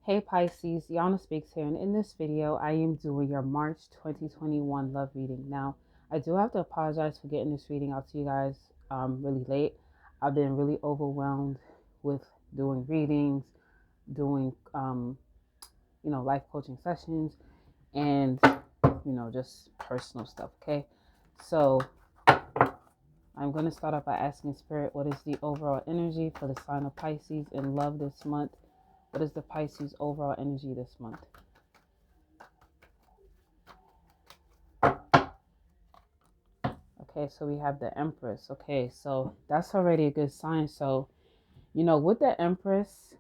Hey Pisces, Yana Speaks here, and in this video, I am doing your March 2021 love reading. Now, I do have to apologize for getting this reading out to you guys really late. I've been really overwhelmed with doing readings, doing, life coaching sessions, and, just personal stuff, okay? So, I'm going to start off by asking Spirit, what is the overall energy for the sign of Pisces in love this month? What is the Pisces overall energy this month? Okay, so we have the Empress. Okay, so that's already a good sign. So, with the Empress,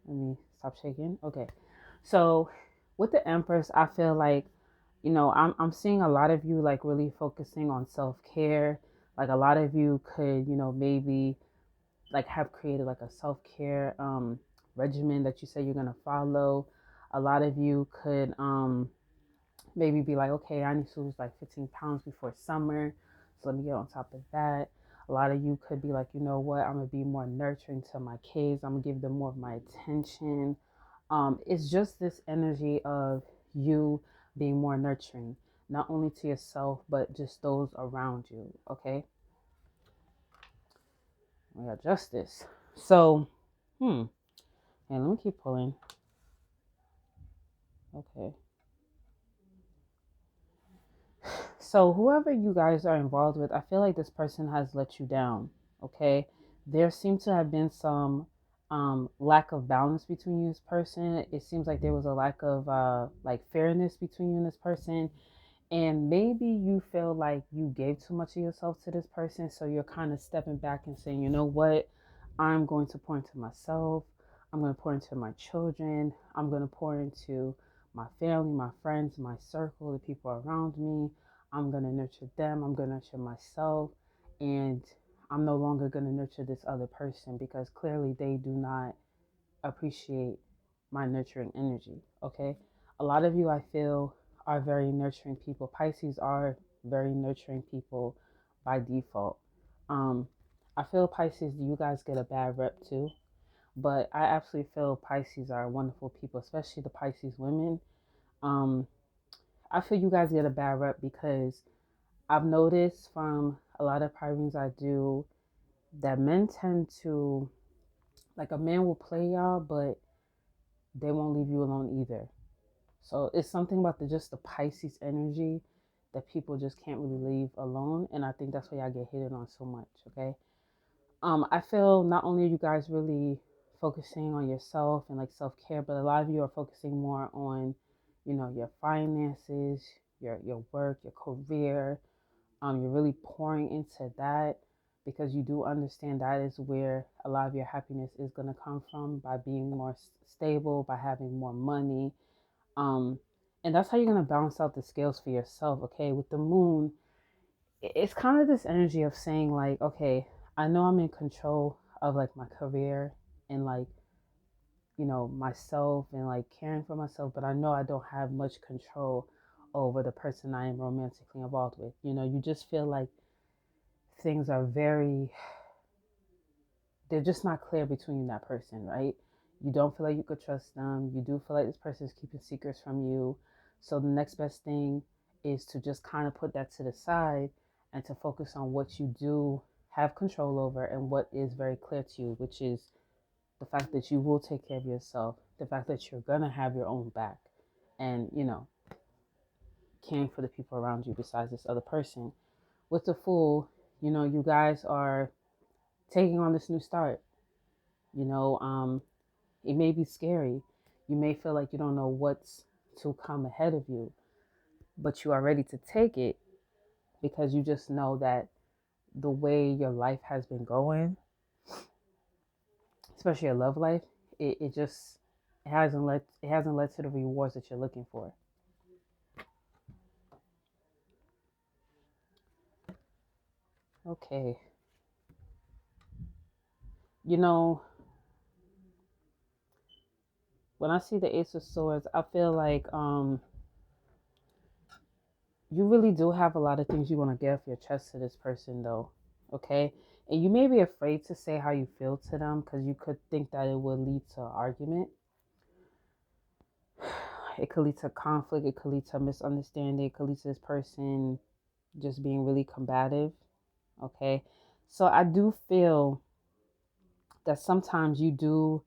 let me stop shaking. Okay, so with the Empress, I feel like, I'm seeing a lot of you like really focusing on self care. Like a lot of you could, maybe like have created like a self care regimen that you say you're gonna follow. A lot of you could maybe be like, okay, I need to lose like 15 pounds before summer. So let me get on top of that. A lot of you could be like, you know what, I'm going to be more nurturing to my kids. I'm going to give them more of my attention. It's just this energy of you being more nurturing, not only to yourself, but just those around you. Okay. We got justice. So, and let me keep pulling. Okay. So whoever you guys are involved with, I feel like this person has let you down. Okay, there seems to have been some lack of balance between you and this person. It seems like there was a lack of like fairness between you and this person, and maybe you feel like you gave too much of yourself to this person, so you're kind of stepping back and saying, you know what, I'm going to pour into myself. I'm going to pour into my children. I'm going to pour into my family, my friends, my circle, the people around me. I'm going to nurture them. I'm going to nurture myself. And I'm no longer going to nurture this other person because clearly they do not appreciate my nurturing energy. Okay. A lot of you, I feel, are very nurturing people. Pisces are very nurturing people by default. Um, I feel Pisces, you guys get a bad rep too, but I absolutely feel Pisces are wonderful people, especially the Pisces women. Um, I feel you guys get a bad rep because I've noticed from a lot of readings I do that men tend to, like, a man will play y'all, but they won't leave you alone either. So it's something about just the Pisces energy that people just can't really leave alone, and I think that's why I get hated on so much. Okay, I feel not only are you guys really focusing on yourself and like self care, but a lot of you are focusing more on, your finances, your work, your career. You're really pouring into that because you do understand that is where a lot of your happiness is going to come from by being more stable, by having more money, um, and that's how you're gonna balance out the scales for yourself. Okay, with the moon, it's kind of this energy of saying like, okay, I know I'm in control of like my career and like, myself and like caring for myself, but I know I don't have much control over the person I am romantically involved with. You just feel like things are they're just not clear between you and that person, right? You don't feel like you could trust them. You do feel like this person is keeping secrets from you. So the next best thing is to just kind of put that to the side and to focus on what you do have control over and what is very clear to you, which is the fact that you will take care of yourself, the fact that you're going to have your own back, and, caring for the people around you besides this other person. With the Fool, you guys are taking on this new start. You know, it may be scary. You may feel like you don't know what's to come ahead of you, but you are ready to take it because you just know that the way your life has been going, especially your love life, it just it hasn't led to the rewards that you're looking for. Okay. You know, when I see the Ace of Swords, I feel like you really do have a lot of things you want to get off your chest to this person, though. Okay, and you may be afraid to say how you feel to them because you could think that it would lead to an argument. it could lead to conflict, it could lead to misunderstanding, it could lead to this person just being really combative. Okay. So I do feel that sometimes you do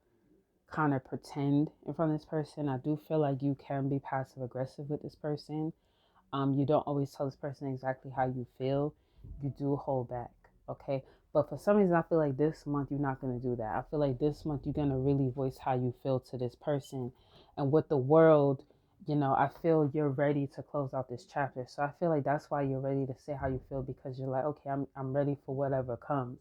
kind of pretend in front of this person. I do feel like you can be passive aggressive with this person. You don't always tell this person exactly how you feel. You do hold back, okay? But for some reason, I feel like this month you're not going to do that. I feel like this month you're going to really voice how you feel to this person. And with the world, I feel you're ready to close out this chapter. So I feel like that's why you're ready to say how you feel, because you're like, okay, I'm ready for whatever comes.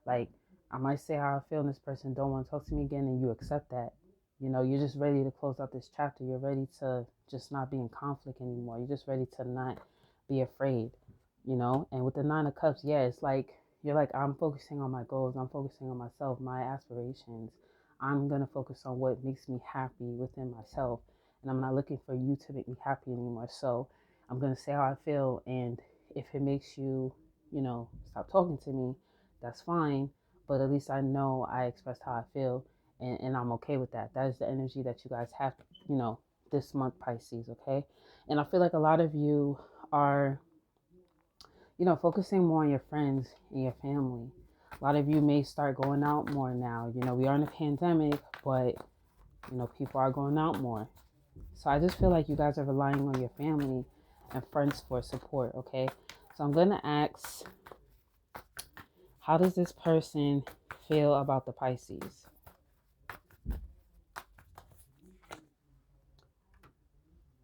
Like, I might say how I feel and this person don't want to talk to me again, and you accept that. You're just ready to close out this chapter. You're ready to just not be in conflict anymore. You're just ready to not be afraid. And with the Nine of Cups, yeah, it's like you're like, I'm focusing on my goals. I'm focusing on myself, my aspirations. I'm going to focus on what makes me happy within myself. And I'm not looking for you to make me happy anymore. So I'm going to say how I feel. And if it makes you, stop talking to me, that's fine. But at least I know I expressed how I feel, and I'm okay with that. That is the energy that you guys have, this month, Pisces, okay? And I feel like a lot of you are, focusing more on your friends and your family. A lot of you may start going out more now. We are in a pandemic, but, people are going out more. So I just feel like you guys are relying on your family and friends for support, okay? So I'm going to ask, how does this person feel about the Pisces?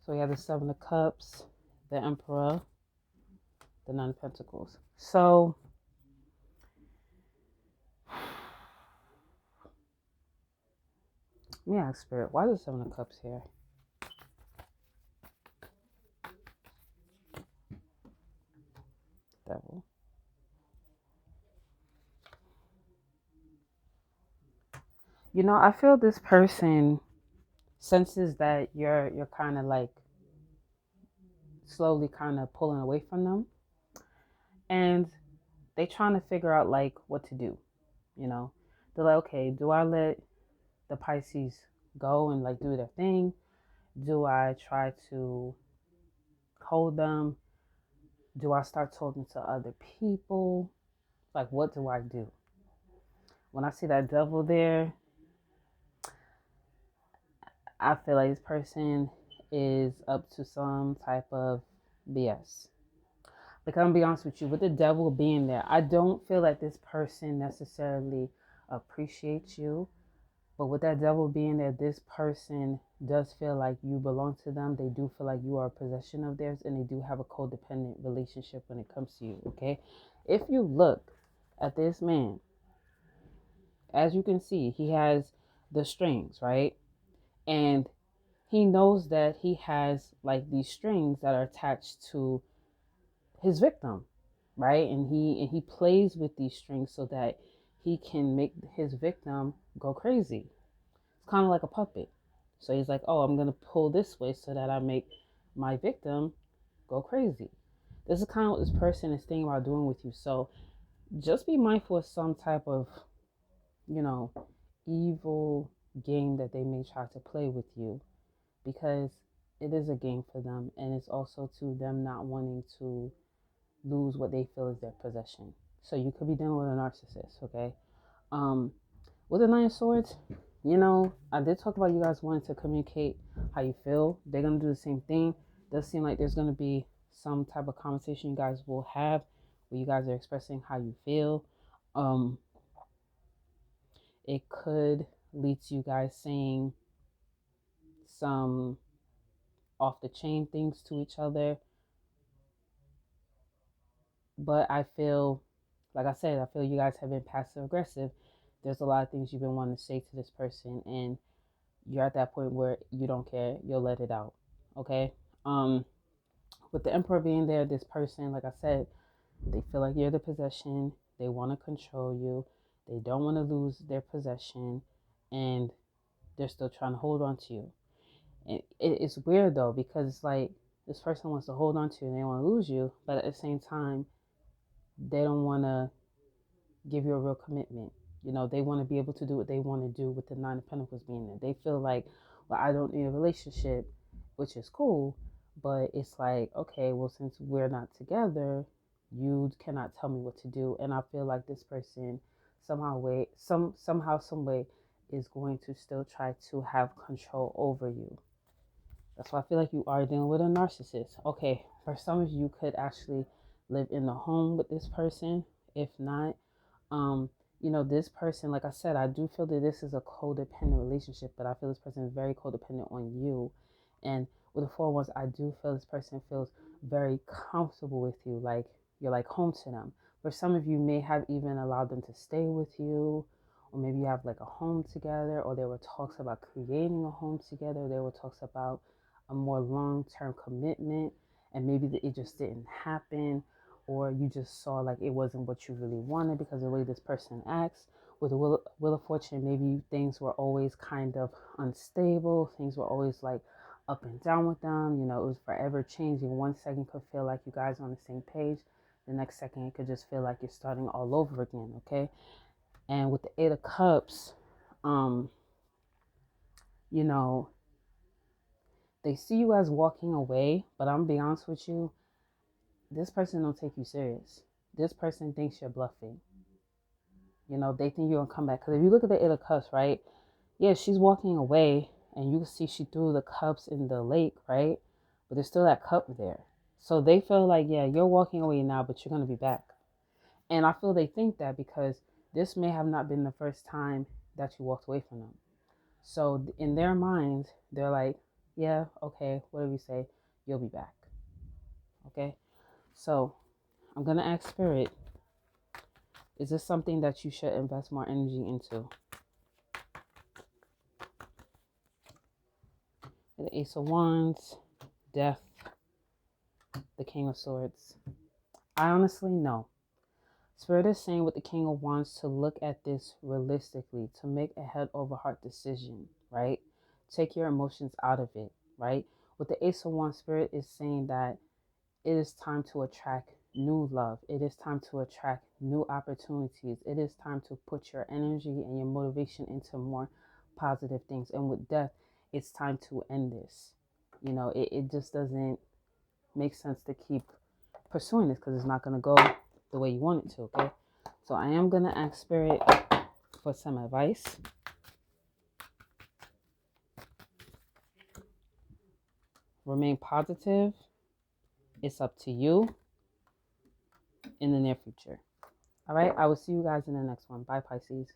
So we have the Seven of Cups, the Emperor, the Nine of Pentacles. So let me ask Spirit, why is the Seven of Cups here? Devil. I feel this person senses that you're kind of like slowly kind of pulling away from them, and they trying to figure out like what to do. you know they're like, okay, do I let the Pisces go and like do their thing? Do I try to hold them? Do I start talking to other people? Like, what do I do? When I see that devil there, I feel like this person is up to some type of BS. Like, I'm gonna be honest with you, with the devil being there, I don't feel like this person necessarily appreciates you. But with that devil being there, this person does feel like you belong to them. They do feel like you are a possession of theirs, and they do have a codependent relationship when it comes to you, okay? If you look at this man, as you can see, he has the strings, right? And he knows that he has like these strings that are attached to his victim, right? And he plays with these strings so that he can make his victim go crazy. It's kind of like a puppet. So he's like, oh, I'm going to pull this way so that I make my victim go crazy. This is kind of what this person is thinking about doing with you. So just be mindful of some type of, you know, evil game that they may try to play with you, because it is a game for them, and it's also to them not wanting to lose what they feel is their possession. So you could be dealing with a narcissist, okay? Um, with the Nine of Swords, I did talk about you guys wanting to communicate how you feel. They're gonna do the same thing. Does seem like there's gonna be some type of conversation you guys will have where you guys are expressing how you feel. Um, it could lead to you guys saying some off the chain things to each other. But I feel, like I said, I feel you guys have been passive aggressive. There's a lot of things you've been wanting to say to this person, and you're at that point where you don't care. You'll let it out. Okay. With the Emperor being there, this person, like I said, they feel like you're the possession. They want to control you. They don't want to lose their possession, and they're still trying to hold on to you. And it's weird though, because it's like this person wants to hold on to you and they want to lose you, but at the same time, they don't want to give you a real commitment. They want to be able to do what they want to do with the Nine of Pentacles being there. They feel like, well, I don't need a relationship which is cool. But it's like, okay, well, since we're not together, you cannot tell me what to do. And I feel like this person somehow, some way is going to still try to have control over you. That's why I feel like you are dealing with a narcissist. Okay, for some of you could actually live in the home with this person. If not, um, this person, like I said, I do feel that this is a codependent relationship, but I feel this person is very codependent on you. And with the four ones, I do feel this person feels very comfortable with you, like you're like home to them. For some of you may have even allowed them to stay with you, or maybe you have like a home together, or there were talks about creating a home together, there were talks about a more long-term commitment, and maybe it just didn't happen, or you just saw like it wasn't what you really wanted because of the way this person acts. With the wheel of fortune, maybe things were always kind of unstable, things were always like up and down with them. It was forever changing. One second could feel like you guys are on the same page, the next second it could just feel like you're starting all over again. Okay. And with the Eight of Cups, um you know they see you as walking away, but I'm gonna be honest with you, this person don't take you serious. This person thinks you're bluffing. They think you're gonna come back. Because if you look at the Eight of Cups, right? Yeah, she's walking away, and you can see she threw the cups in the lake, right? But there's still that cup there. So they feel like, yeah, you're walking away now, but you're gonna be back. And I feel they think that because this may have not been the first time that you walked away from them. So in their minds, they're like, yeah, okay, what do we say? You'll be back. Okay. So I'm gonna ask Spirit, is this something that you should invest more energy into? The Ace of Wands, Death, the King of Swords. I honestly know. Spirit is saying with the King of Wands to look at this realistically, to make a head over heart decision, right? Take your emotions out of it, right? With the Ace of Wands, Spirit is saying that it is time to attract new love. It is time to attract new opportunities. It is time to put your energy and your motivation into more positive things. And with death, it's time to end this. It just doesn't make sense to keep pursuing this because it's not going to go the way you want it to, okay? So I am going to ask Spirit for some advice. Remain positive. It's up to you in the near future. All right, I will see you guys in the next one. Bye, Pisces.